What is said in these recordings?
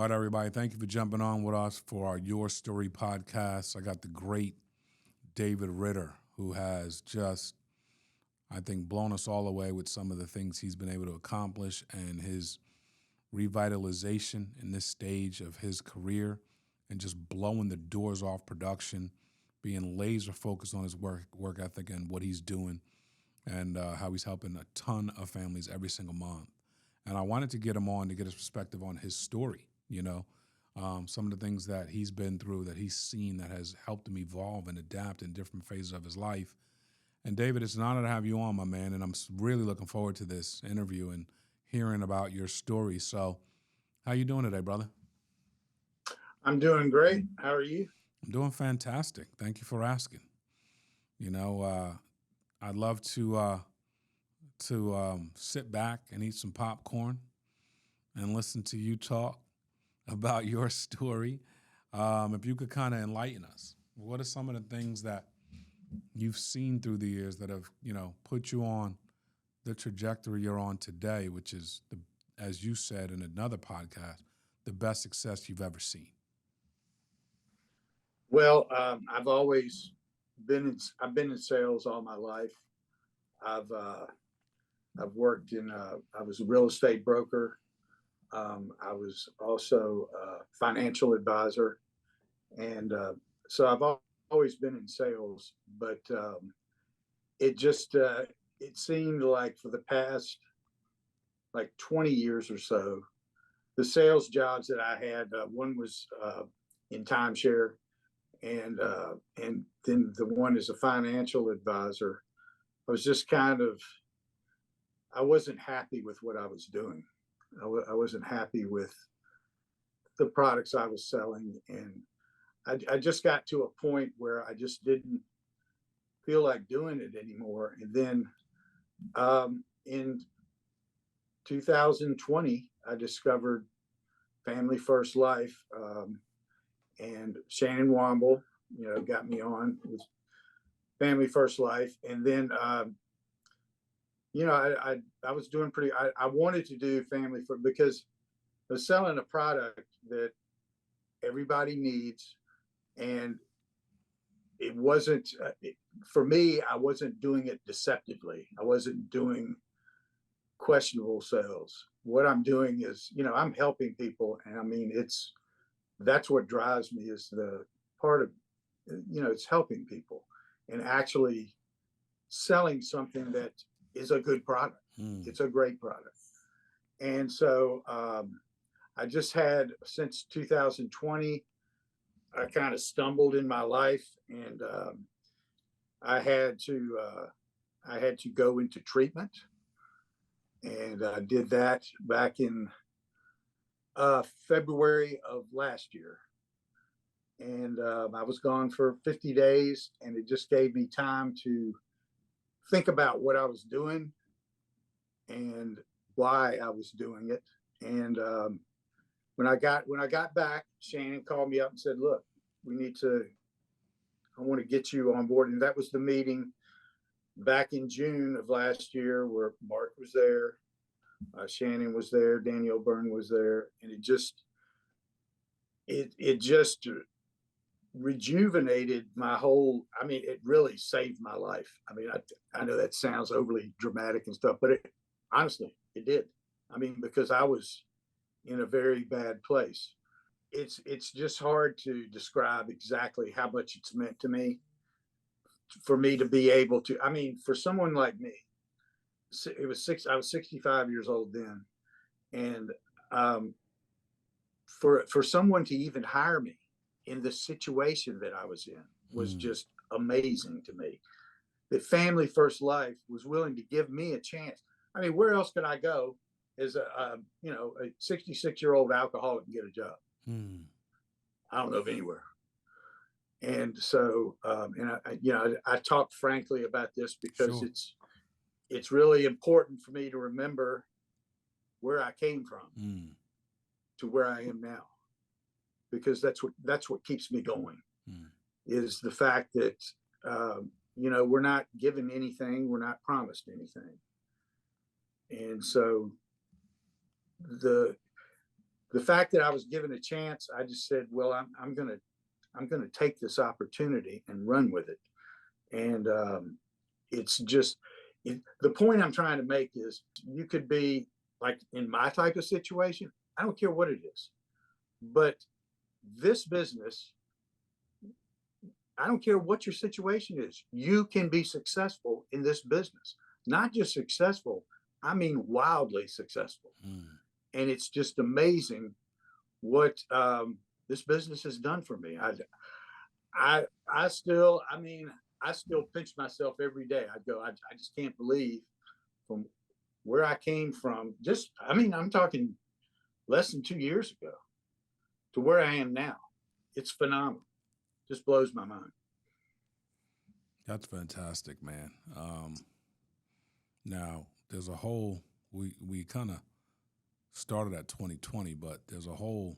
All right, everybody. Thank you for jumping on with us for our Your Story podcast. I got the great David Ritter, who has just, I think, blown us all away with some of the things he's been able to accomplish and his revitalization in this stage of his career and just blowing the doors off production, being laser focused on his work ethic and what he's doing and how he's helping a ton of families every single month. And I wanted to get him on to get his perspective on his story, some of the things that he's been through, that he's seen, that has helped him evolve and adapt in different phases of his life. And David, it's an honor to have you on, my man, and I'm really looking forward to this interview and hearing about your story. So how you doing today, brother? I'm doing great. How are you? I'm doing fantastic. Thank you for asking. I'd love to sit back and eat some popcorn and listen to you talk about your story. If you could kind of enlighten us, what are some of the things that you've seen through the years that have, put you on the trajectory you're on today, which is, as you said in another podcast, the best success you've ever seen? Well, I've always I've been in sales all my life. I've worked I was a real estate broker. I was also a financial advisor. And so always been in sales, but it just, it seemed like for the past like 20 years or so, the sales jobs that I had, one was in timeshare, and then the one as a financial advisor. I was just I wasn't happy with what I was doing. I wasn't happy with the products I was selling, and I just got to a point where I just didn't feel like doing it anymore. And then in 2020, I discovered Family First Life, and Shannon Womble, got me on with Family First Life. And then, I was doing I wanted to do Family First because I was selling a product that everybody needs. And it wasn't, for me, I wasn't doing it deceptively. I wasn't doing questionable sales. What I'm doing is, I'm helping people. And I mean, that's what drives me, is the part of, it's helping people and actually selling something that is a good product. It's a great product. And so I just had, since 2020, I kind of stumbled in my life, and I had to go into treatment, and I did that back in February of last year. And I was gone for 50 days, and it just gave me time to think about what I was doing and why I was doing it. And when I got back, Shannon called me up and said, "Look, I want to get you on board." And that was the meeting back in June of last year, where Mark was there, Shannon was there, Danielle Byrne was there, and it just rejuvenated my whole. I mean, it really saved my life. I mean, I know that sounds overly dramatic and stuff, but honestly, it did. I mean, because I was in a very bad place. It's just hard to describe exactly how much it's meant to me, for me to be able to. I mean, for someone like me, I was 65 years old then, and for someone to even hire me in the situation that I was in was just amazing to me. That Family First Life was willing to give me a chance. I mean, where else could I go as a 66-year-old alcoholic and get a job? I don't know of anywhere. And so, I talk frankly about this because Sure. it's really important for me to remember where I came from to where I am now, because that's what keeps me going. Is the fact that we're not given anything, we're not promised anything. And so the fact that I was given a chance, I just said, well, I'm gonna take this opportunity and run with it. And it's just the point I'm trying to make is you could be like in my type of situation. I don't care what it is, but this business, I don't care what your situation is. You can be successful in this business. Not just successful, I mean wildly successful. Mm. And it's just amazing what this business has done for me. I still, I mean, I still pinch myself every day. I go, I just can't believe from where I came from. Just, I mean, I'm talking less than 2 years ago to where I am now. It's phenomenal. Just blows my mind. That's fantastic, man. Now there's a whole we kind of started at 2020, but there's a whole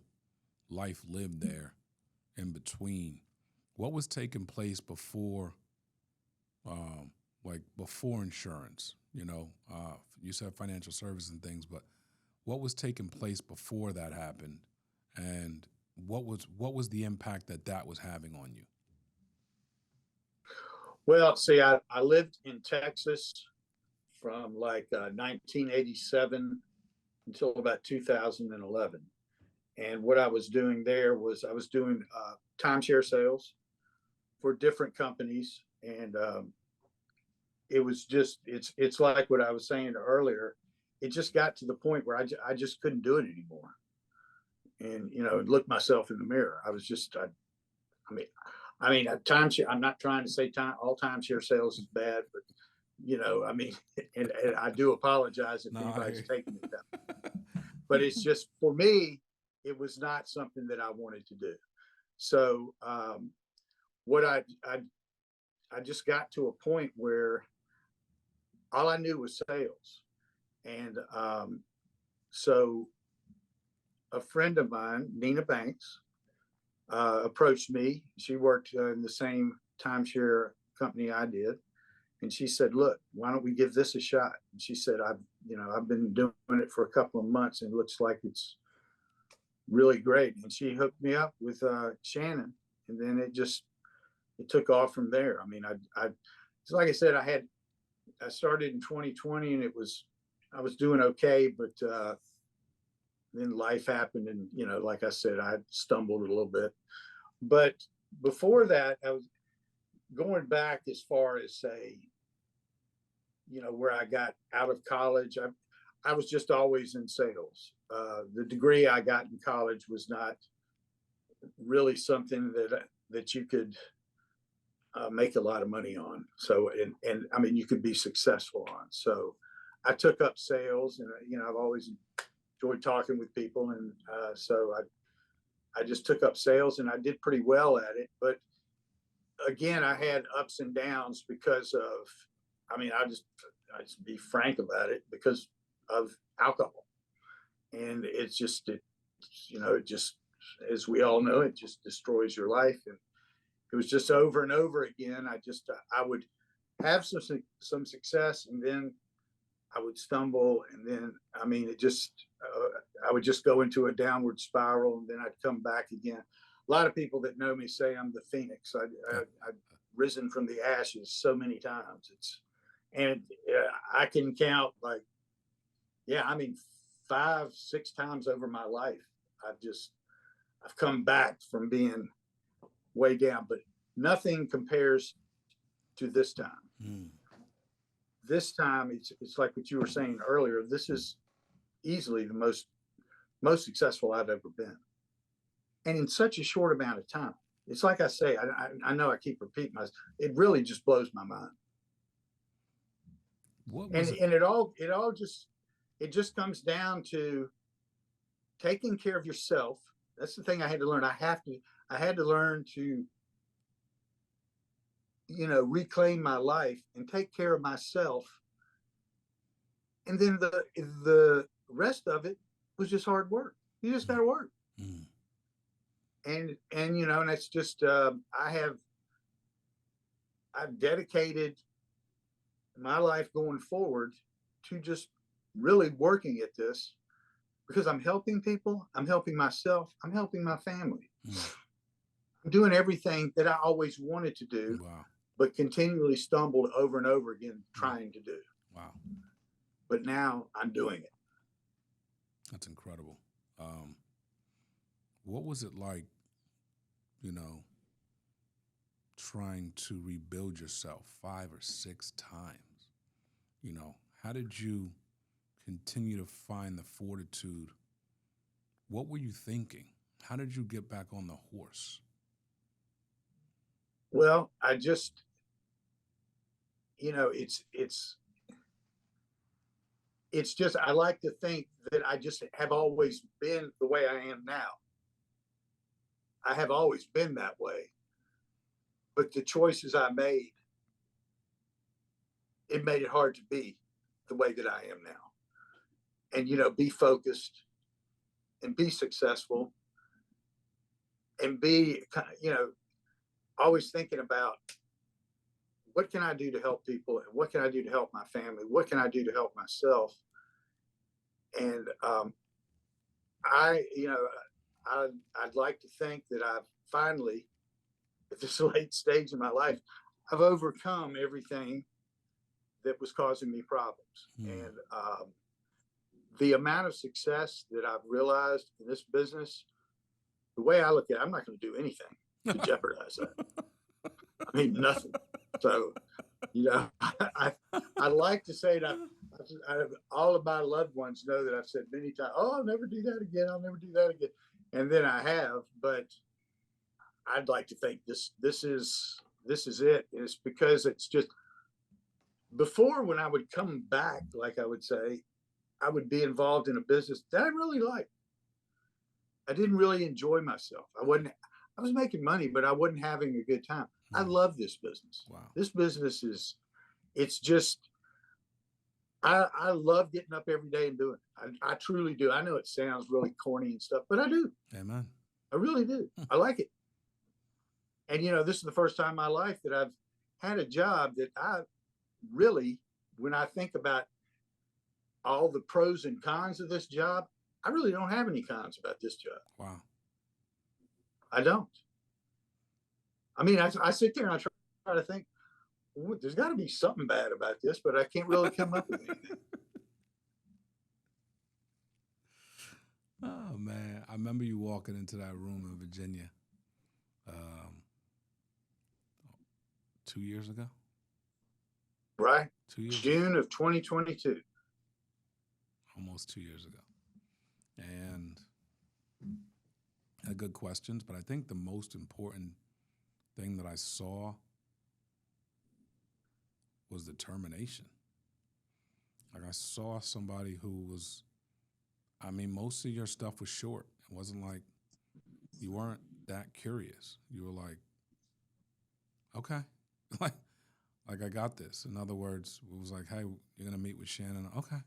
life lived there in between. What was taking place before, like before insurance? You said financial services and things, but what was taking place before that happened, and what was the impact that was having on you? Well, see, I lived in Texas from like 1987 until about 2011. And what I was doing there was I was doing timeshare sales for different companies. And it was just, it's like what I was saying earlier. It just got to the point where I just couldn't do it anymore. And, look myself in the mirror. I was just, I mean, timeshare, I'm not trying to say all timeshare sales is bad, but I mean, and I do apologize if anybody's taking it that. But it's just for me, it was not something that I wanted to do. So what I just got to a point where all I knew was sales, and so a friend of mine, Nina Banks, approached me. She worked in the same timeshare company I did. And she said, look, why don't we give this a shot? And she said, I've been doing it for a couple of months and it looks like it's really great. And she hooked me up with Shannon. And then it took off from there. I mean, so like I said, I started in 2020 and I was doing okay, but then life happened. And, like I said, I stumbled a little bit. But before that, I was going back as far as say, where I got out of college. I was just always in sales. The degree I got in college was not really something that you could make a lot of money on. So, and I mean, you could be successful on. So I took up sales, and, I've always enjoyed talking with people. And so I just took up sales and I did pretty well at it. But again, I had ups and downs because of, I mean, I just be frank about it, because of alcohol. And it just, as we all know, it just destroys your life. And it was just over and over again. I would have some success, and then I would stumble. And then, I mean, I would just go into a downward spiral, and then I'd come back again. A lot of people that know me say I'm the phoenix. I've risen from the ashes so many times. I can count I mean, 5-6 times over my life. I've come back from being way down, but nothing compares to this time. Mm. This time, it's like what you were saying earlier. This is easily the most successful I've ever been, and in such a short amount of time. It's like I say, I know I keep repeating myself. It really just blows my mind. And it just comes down to taking care of yourself. That's the thing I had to learn. I had to learn to, reclaim my life and take care of myself. And then the rest of it was just hard work. You just got to work. Mm. And and that's just I've dedicated my life going forward to just really working at this because I'm helping people, I'm helping myself, I'm helping my family. Mm. I'm doing everything that I always wanted to do, Wow. but continually stumbled over and over again Mm. trying to do. Wow. But now I'm doing it. That's incredible. What was it like, you know, trying to rebuild yourself 5 or 6 times? You know, how did you continue to find the fortitude? What were you thinking? How did you get back on the horse? Well, I just, it's just, I like to think that I just have always been the way I am now. I have always been that way. But the choices I made, it made it hard to be the way that I am now. And, be focused and be successful and be, always thinking about what can I do to help people and what can I do to help my family? What can I do to help myself? And I, I'd like to think that I've finally, at this late stage in my life, I've overcome everything that was causing me problems. Mm. And the amount of success that I've realized in this business, the way I look at it, I'm not going to do anything to jeopardize that. I mean, nothing. So, I like to say that all of my loved ones know that I've said many times, "Oh, I'll never do that again. I'll never do that again," and then I have. But I'd like to think this is it. And it's because it's just before when I would come back, like I would say, I would be involved in a business that I really liked. I didn't really enjoy myself. I was making money, but I wasn't having a good time. I Mm. love this business. Wow. This business it's just, I love getting up every day and doing it. I truly do. I know it sounds really corny and stuff, but I do. Amen. I really do. I like it. And, this is the first time in my life that I've had a job that I really, when I think about all the pros and cons of this job, I really don't have any cons about this job. Wow. I don't. I mean, I sit there and I try to think, well, there's got to be something bad about this, but I can't really come up with anything. Oh man, I remember you walking into that room in Virginia, 2 years ago. Right? 2 years. June of 2022. Almost 2 years ago, and had good questions. But I think the most important thing that I saw was determination. Like I saw somebody who was, I mean, most of your stuff was short. It wasn't like you weren't that curious. You were like, okay, like I got this. In other words, it was like, hey, you're gonna meet with Shannon. Okay.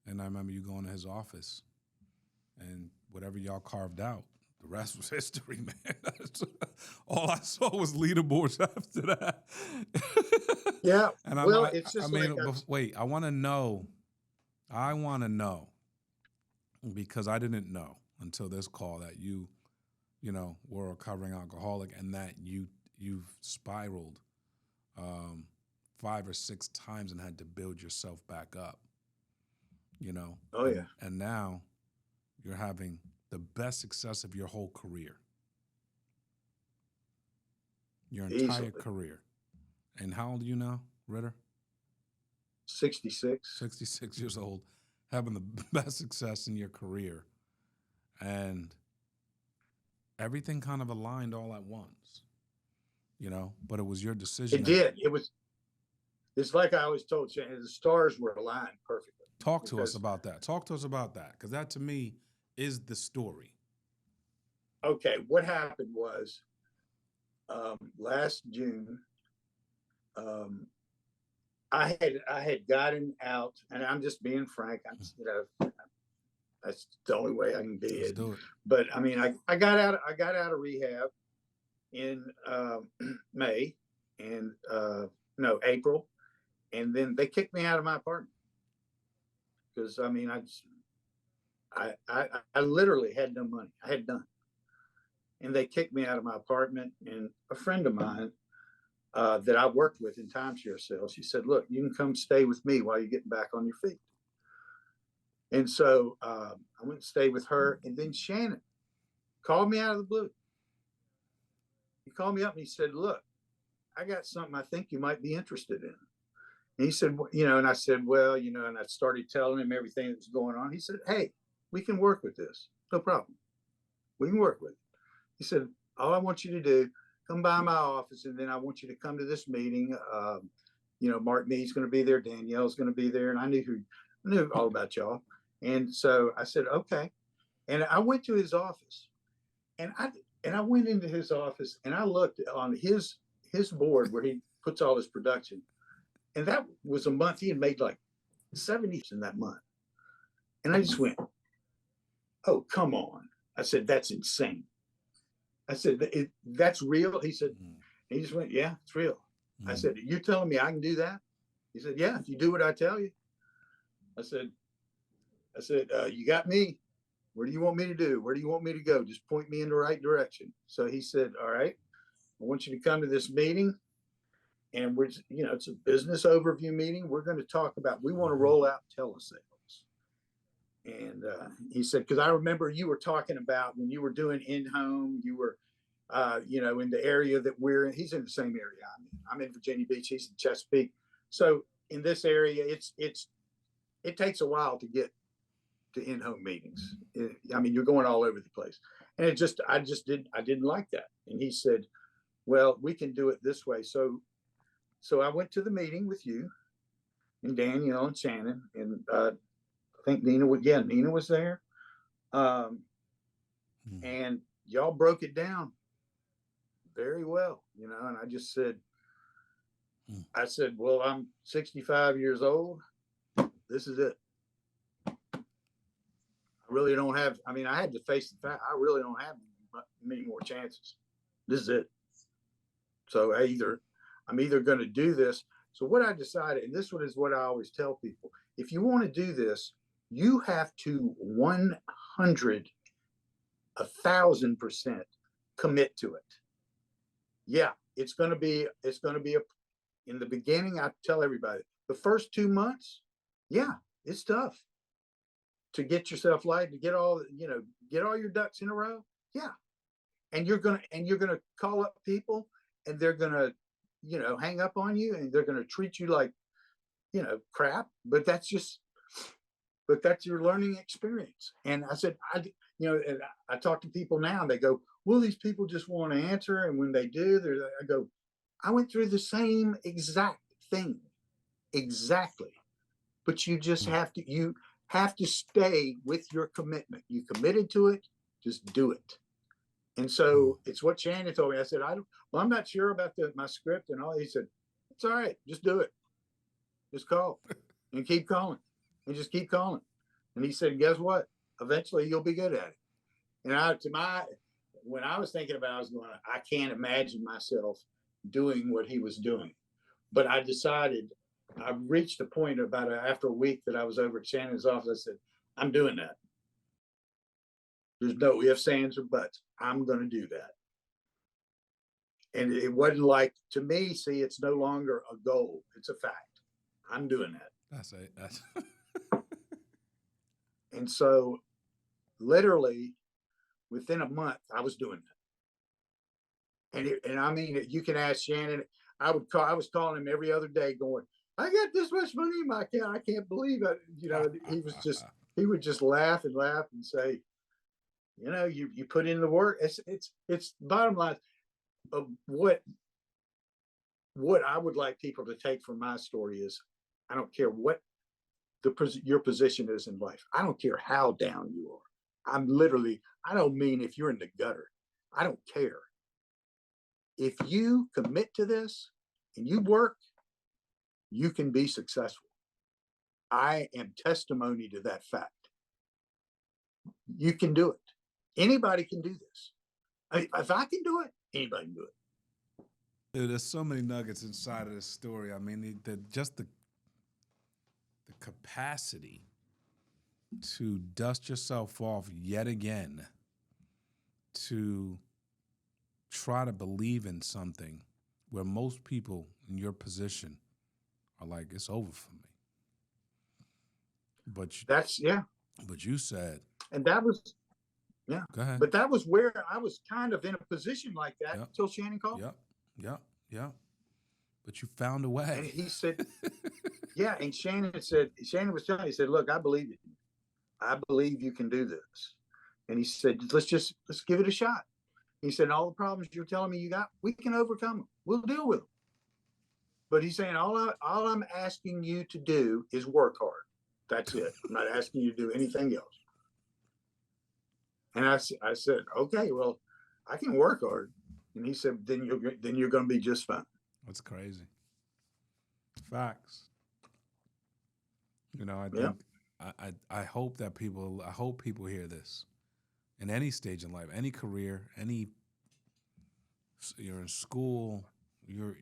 And I remember you going to his office, and whatever y'all carved out, the rest was history, man. All I saw was leaderboards after that. Yeah. And Well, it's just wait, I want to know, because I didn't know until this call that you were a recovering alcoholic and that you've spiraled 5 or 6 times and had to build yourself back up. Oh, yeah. And now you're having the best success of your whole career. Your entire career. And how old are you now, Ritter? 66. 66 years old, having the best success in your career. And everything kind of aligned all at once, but it was your decision. It did. It's like I always told you, the stars were aligned perfectly. Talk to us about that. Because that to me is the story. Okay, what happened was last June, I had gotten out, and I'm just being frank. That's the only way I can be. Let's do it. But I mean, I got out of rehab in May and April, and then they kicked me out of my apartment because I mean I literally had no money. I had none. And they kicked me out of my apartment. And a friend of mine that I worked with in timeshare sales, she said, look, you can come stay with me while you're getting back on your feet. And so I went and stayed with her. And then Shannon called me out of the blue. He called me up and he said, look, I got something I think you might be interested in. And he said, and I said, well, and I started telling him everything that was going on. He said, hey, we can work with this. No problem. We can work with it. He said, all I want you to do, come by my office, and then I want you to come to this meeting. Mark Mead's going to be there. Danielle's going to be there. And I knew all about y'all. And so I said, okay. And I went to his office, and I went into his office, and I looked on his board where he puts all his production. And that was a month. He had made like 70 in that month. And I just went, oh, come on. I said, that's insane. I said, that's real? He said, he just went, yeah, it's real. I said, you're telling me I can do that? He said, yeah, if you do what I tell you. I said, you got me. What do you want me to do? Where do you want me to go? Just point me in the right direction. So he said, all right, I want you to come to this meeting. And it's a business overview meeting. We're going to talk about, we want to roll out telesales. And he said, because I remember you were talking about when you were doing in-home, you were, in the area that we're in. He's in the same area I'm in Virginia Beach. He's in Chesapeake. So in this area, it takes a while to get to in-home meetings. You're going all over the place. And I didn't like that. And he said, well, we can do it this way. So I went to the meeting with you and Danielle and Shannon, and I think Nina was there. And y'all broke it down very well, and I just said, well, I'm 65 years old. This is it. I really don't have, I had to face the fact, I really don't have many more chances. This is it. So I'm either going to do this. So what I decided, and this one is what I always tell people, if you want to do this, you have to 1,000% commit to it. Yeah, it's going to be in the beginning, I tell everybody, the first 2 months, yeah, it's tough to get yourself light, to get all your ducks in a row. Yeah. And you're going to call up people, and they're going to, hang up on you, and they're going to treat you like, crap, but that's your learning experience. And I said, and I talk to people now, and they go, well, these people just want to answer. And when they do, I go, I went through the same exact thing. Exactly. But you just have to stay with your commitment. You committed to it, just do it. And so it's what Shannon told me. I said, I'm not sure about my script and all. He said, it's all right. Just do it. Just call and keep calling and just keep calling. And he said, guess what? Eventually you'll be good at it. And when I was thinking about it, I was going, I can't imagine myself doing what he was doing. But I decided, I reached a point after a week that I was over at Shannon's office. I said, I'm doing that. There's no ifs, ands, or buts. I'm going to do that. And it wasn't like, to me, see, it's no longer a goal. It's a fact. I'm doing that. That's it. And so literally within a month, I was doing that. And you can ask Shannon. I was calling him every other day going, I got this much money in my account. I can't believe it. He would just laugh and say, you put in the work. It's bottom line of what I would like people to take from my story is, I don't care what your position is in life. I don't care how down you are. I don't mean if you're in the gutter. I don't care. If you commit to this and you work, you can be successful. I am testimony to that fact. You can do it. Anybody can do this. If I can do it, anybody can do it. Dude, there's so many nuggets inside of this story. The capacity to dust yourself off yet again to try to believe in something where most people in your position are like, it's over for me. But you said, and that was, yeah. go ahead. But that was where I was kind of in a position like that until Shannon called. Yep. But you found a way. And he said, yeah. And Shannon was telling me, he said, look, I believe in you. I believe you can do this. And he said, let's give it a shot. He said, all the problems you're telling me you got, we can overcome them. We'll deal with them. But he's saying, all I'm asking you to do is work hard. That's it. I'm not asking you to do anything else. And I said, okay, well, I can work hard. And he said, then you're going to be just fine. That's crazy. Facts. You know, I think I hope that people hear this in any stage in life, any career, you're in school, you're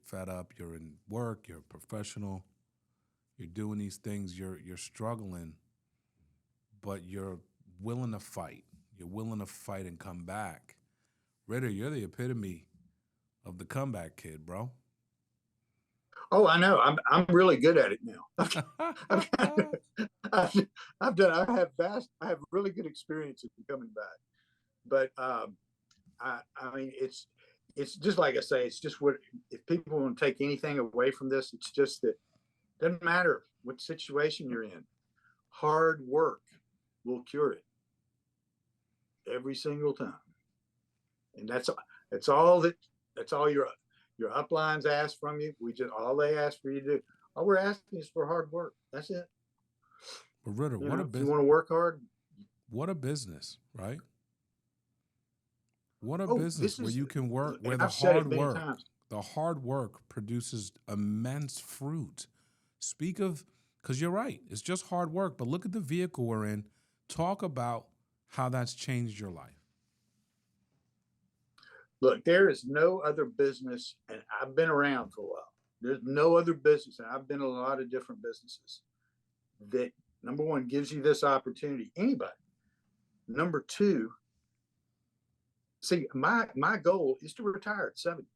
fed up, you're in work, you're a professional, you're doing these things, you're struggling, but you're willing to fight. You're willing to fight and come back. Ritter, you're the epitome of the comeback kid, bro. Oh, I know. I'm really good at it now. I have really good experience in coming back. But I mean, it's just like I say. It's just if people want to take anything away from this, it's just that it doesn't matter what situation you're in. Hard work will cure it every single time, and that's all your uplines ask from you. All they ask for you to do. All we're asking is for hard work. That's it. But Ritter, what a business. You want to work hard? What a business, right? What a business where you can work, where the hard work produces immense fruit. Because you're right, it's just hard work, but look at the vehicle we're in. Talk about how that's changed your life. Look, there is no other business, and I've been around for a while. There's no other business, and I've been in a lot of different businesses, that, number one, gives you this opportunity. Anybody. Number two, see, my goal is to retire at 70.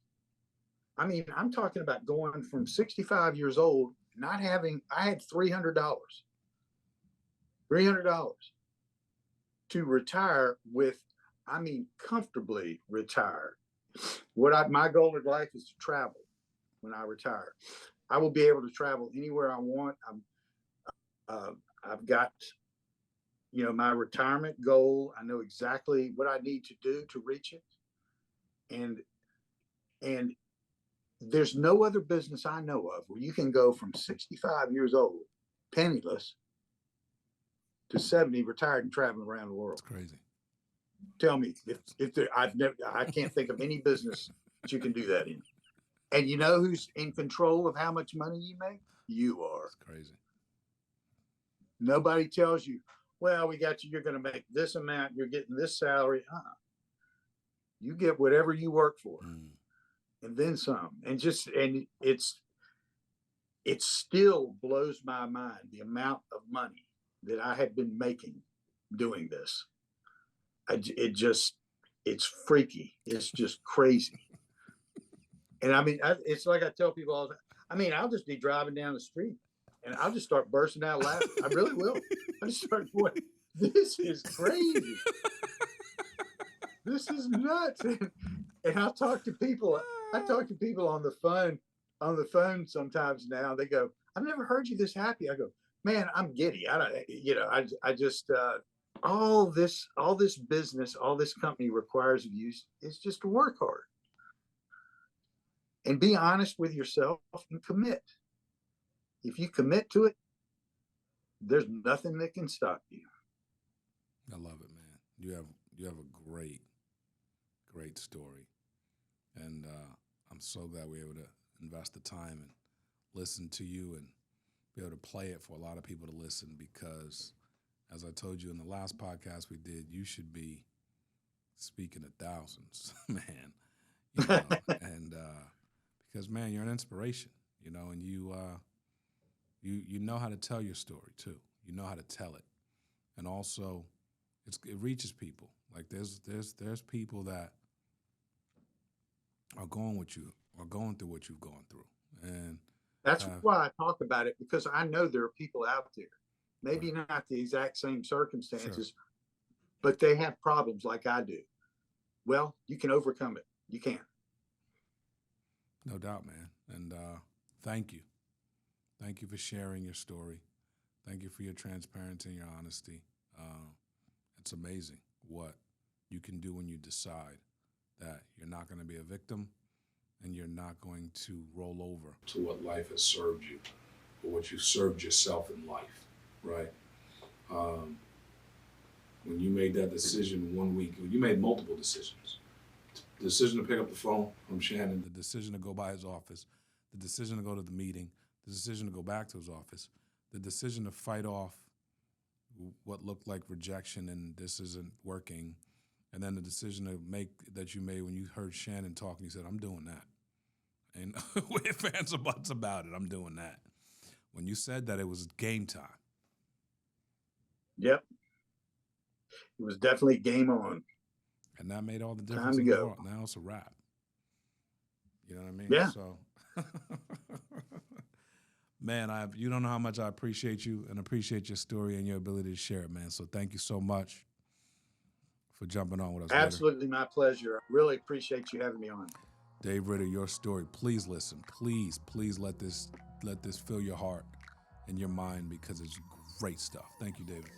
I mean, I'm talking about going from 65 years old, I had $300 to retire with, I mean, comfortably retire. My goal in life is to travel when I retire. I will be able to travel anywhere I want. I've got, my retirement goal. I know exactly what I need to do to reach it. And there's no other business I know of where you can go from 65 years old, penniless, to 70, retired and traveling around the world. It's crazy. Tell me I can't think of any business that you can do that in. And you know who's in control of how much money you make? You are. It's crazy. Nobody tells you, well, we got you, you're going to make this amount, you're getting this salary. You get whatever you work for. And then some. And it still blows my mind, the amount of money that I have been making doing this. It's freaky. It's just crazy. And I mean, it's like I tell people all the time. I mean, I'll just be driving down the street and I'll just start bursting out laughing. I really will. I just start going, this is crazy. This is nuts. And I'll talk to people. I talk to people on the phone sometimes now. They go, I've never heard you this happy. I go, man, I'm giddy. I just all this business, all this company requires of you is just to work hard and be honest with yourself and commit. If you commit to it, there's nothing that can stop you. I love it, man. You have a great story, and I'm so glad we're able to invest the time and listen to you and be able to play it for a lot of people to listen, because as I told you in the last podcast we did, you should be speaking to thousands, man. And because, man, you're an inspiration, and you know how to tell your story too. You know how to tell it. and also it reaches people. Like there's people that are going with you, are going through what you've gone through, and That's have why I talk about it, because I know there are people out there, maybe right, not the exact same sure, circumstances, but they have problems like I do. Well, you can overcome it. You can. no doubt, man. And thank you, thank you for sharing your story. Thank you for your transparency and your honesty. Uh, it's amazing what you can do when you decide that you're not going to be a victim and you're not going to roll over to what life has served you or what you served yourself in life, right? Um, when you made that decision one week, you made multiple decisions. The decision to pick up the phone from Shannon, the decision to go by his office, the decision to go to the meeting, the decision to go back to his office, the decision to fight off what looked like rejection and this isn't working, and then the decision to make that you made when you heard Shannon talking, you said, I'm doing that. And with fans or buts about it, I'm doing that. When you said that, it was game time. Yep. It was definitely game on. And that made all the Time difference to in the go. world. Now it's a wrap. You know what I mean? Yeah. So, man, you don't know how much I appreciate you and appreciate your story and your ability to share it, man. So thank you so much for jumping on with us, Ritter. Absolutely my pleasure. I really appreciate you having me on. Dave Ritter, your story. Please listen. Please, please let this fill your heart and your mind because it's great stuff. Thank you, David.